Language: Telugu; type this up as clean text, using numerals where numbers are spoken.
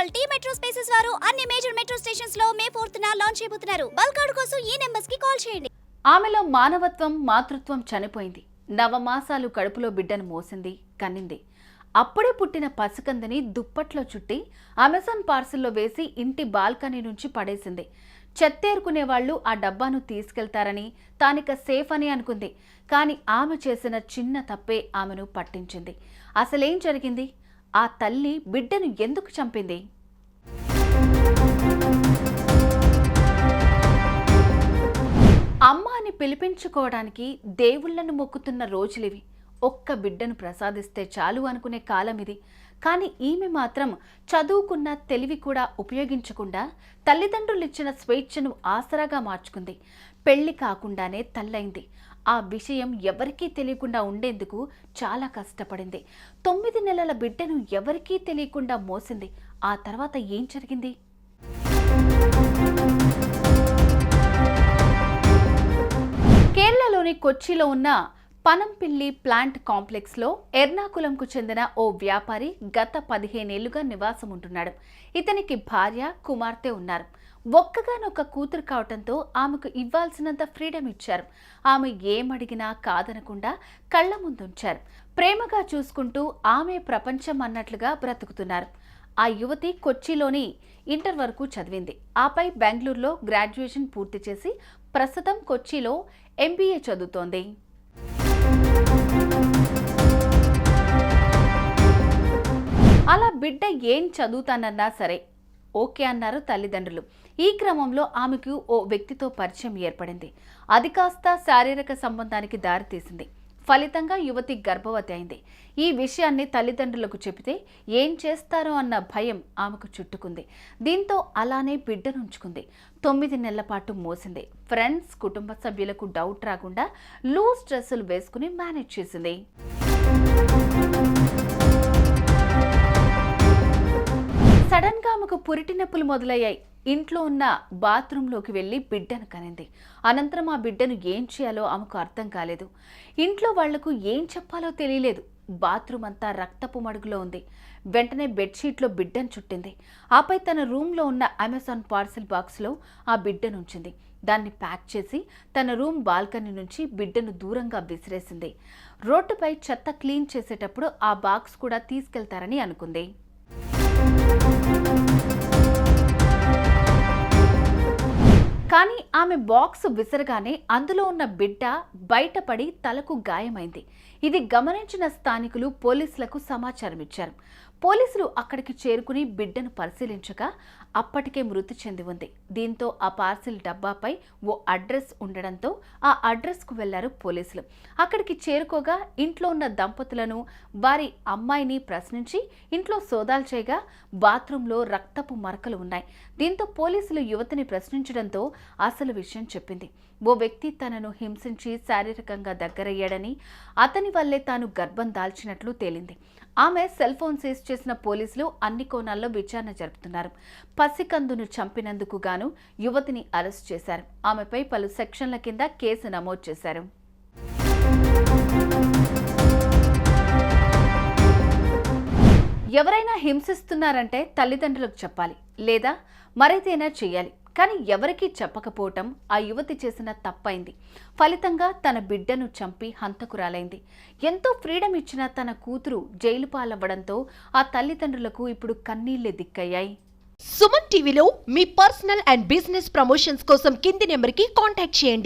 ఫెస్టివల్ టీ మెట్రో స్పేసెస్ వారు అన్ని మేజర్ మెట్రో స్టేషన్స్ లో మే 4th లాంచ్ చేయబోతున్నారు. బల్క్ ఆర్డర్ కోసం ఈ నెంబర్స్ కి కాల్ చేయండి. ఆమెలో మానవత్వం, మాతృత్వం చనిపోయింది. నవమాసాలు కడుపులో బిడ్డను మోసింది, కన్నింది. అప్పుడే పుట్టిన పసికందని దుప్పట్లో చుట్టి అమెజాన్ పార్సిల్లో వేసి ఇంటి బాల్కనీ నుంచి పడేసింది. చెత్తేరుకునే వాళ్ళు ఆ డబ్బాను తీసుకెళ్తారని, తానిక సేఫ్ అని అనుకుంది. కానీ ఆమె చేసిన చిన్న తప్పే ఆమెను పట్టించింది. అసలేం జరిగింది? ఆ తల్లి బిడ్డను ఎందుకు చంపింది? అమ్మ అని పిలిపించుకోవడానికి దేవుళ్లను మొక్కుతున్న రోజులివి. ఒక్క బిడ్డను ప్రసాదిస్తే చాలు అనుకునే కాలం ఇది. కానీ ఈమె మాత్రం చదువుకున్న తెలివి కూడా ఉపయోగించకుండా తల్లిదండ్రులిచ్చిన స్వేచ్ఛను ఆసరాగా మార్చుకుంది. పెళ్లి కాకుండానే తల్లైంది. ఆ విషయం ఎవరికీ తెలియకుండా ఉండేందుకు చాలా కష్టపడింది. 9 నెలల బిడ్డను ఎవరికీ తెలియకుండా మోసింది. ఆ తర్వాత ఏం జరిగింది? కేరళలోని కొచ్చిలో ఉన్న పనంపిల్లి ప్లాంట్ కాంప్లెక్స్లో ఎర్నాకులంకు చెందిన ఓ వ్యాపారి గత 15 ఏళ్లుగా నివాసం ఉంటున్నాడు. ఇతనికి భార్య, కుమార్తె ఉన్నారు. ఒక్కగానొక్క కూతురు కావటంతో ఆమెకు ఇవ్వాల్సినంత ఫ్రీడమ్ ఇచ్చారు. ఆమె ఏమడిగినా కాదనకుండా కళ్ల ముందుంచారు. ప్రేమగా చూసుకుంటూ ఆమె ప్రపంచం అన్నట్లుగా బ్రతుకుతున్నారు. ఆ యువతి కొచ్చిలోని ఇంటర్ వరకు చదివింది. ఆపై బెంగళూరులో గ్రాడ్యుయేషన్ పూర్తి చేసి ప్రస్తుతం కొచ్చిలో MBA చదువుతోంది. అలా బిడ్డ ఏం చదువుతానన్నా సరే ఓకే అన్నారు తల్లిదండ్రులు. ఈ క్రమంలో ఆమెకు ఓ వ్యక్తితో పరిచయం ఏర్పడింది. అది కాస్త శారీరక సంబంధానికి దారితీసింది. ఫలితంగా యువతి గర్భవతి అయింది. ఈ విషయాన్ని తల్లిదండ్రులకు చెబితే ఏం చేస్తారో అన్న భయం ఆమెకు చుట్టుకుంది. దీంతో అలానే బిడ్డనుంచుకుంది. 9 నెలల పాటు మోసింది. ఫ్రెండ్స్, కుటుంబ సభ్యులకు డౌట్ రాకుండా లూజ్ డ్రెస్సులు వేసుకుని మేనేజ్ చేసింది. సడన్ గా ఆమెకు పురిటి నొప్పులు మొదలయ్యాయి. ఇంట్లో ఉన్న బాత్రూంలోకి వెళ్లి బిడ్డను కనింది. అనంతరం ఆ బిడ్డను ఏం చేయాలో ఆమెకు అర్థం కాలేదు. ఇంట్లో వాళ్లకు ఏం చెప్పాలో తెలియలేదు. బాత్రూమ్ అంతా రక్తపు మడుగులో ఉంది. వెంటనే బెడ్షీట్లో బిడ్డను చుట్టింది. ఆపై తన రూమ్లో ఉన్న అమెజాన్ పార్సిల్ బాక్స్లో ఆ బిడ్డనుంచింది. దాన్ని ప్యాక్ చేసి తన రూమ్ బాల్కనీ నుంచి బిడ్డను దూరంగా విసిరేసింది. రోడ్డుపై చెత్త క్లీన్ చేసేటప్పుడు ఆ బాక్స్ కూడా తీసుకెళ్తారని అనుకుంది. కానీ ఆమె బాక్స్ విసరగానే అందులో ఉన్న బిడ్డ బయటపడి తలకు గాయమైంది. ఇది గమనించిన స్థానికులు పోలీసులకు సమాచారం ఇచ్చారు. పోలీసులు అక్కడికి చేరుకుని బిడ్డను పరిశీలించగా అప్పటికే మృతి చెంది ఉంది. దీంతో ఆ పార్సిల్ డబ్బాపై ఓ అడ్రస్ ఉండడంతో ఆ అడ్రస్కు వెళ్లారు పోలీసులు. అక్కడికి చేరుకోగా ఇంట్లో ఉన్న దంపతులను, వారి అమ్మాయిని ప్రశ్నించి ఇంట్లో సోదాలు చేయగా బాత్రూంలో రక్తపు మరకలు ఉన్నాయి. దీంతో పోలీసులు యువతిని ప్రశ్నించడంతో అసలు విషయం చెప్పింది. ఓ వ్యక్తి తనను హింసించి శారీరకంగా దగ్గరయ్యాడని, అతని వల్లే తాను గర్భం దాల్చినట్లు తేలింది. ఆమె సెల్ ఫోన్ సీజ్ చేసిన పోలీసులు అన్ని కోణాల్లో విచారణ జరుపుతున్నారు. పసికందును చంపినందుకు గాను యువతిని అరెస్ట్ చేశారు. ఆమెపై పలు సెక్షన్ల కింద కేసు నమోదు చేశారు. ఎవరైనా హింసిస్తున్నారంటే తల్లిదండ్రులకు చెప్పాలి, లేదా మరైతేనా చేయాలి. కానీ ఎవరికీ చెప్పకపోవటం ఆ యువతి చేసిన తప్పైంది. ఫలితంగా తన బిడ్డను చంపి హంతకురాలైంది. ఎంతో ఫ్రీడమ్ ఇచ్చిన తన కూతురు జైలు పాలవ్వడంతో ఆ తల్లిదండ్రులకు ఇప్పుడు కన్నీళ్లే దిక్కయ్యాయి. సుమన్ టీవీలో మీ పర్సనల్ అండ్ బిజినెస్ ప్రమోషన్స్ కోసం కింది నెంబర్కి కాంటాక్ట్ చేయండి.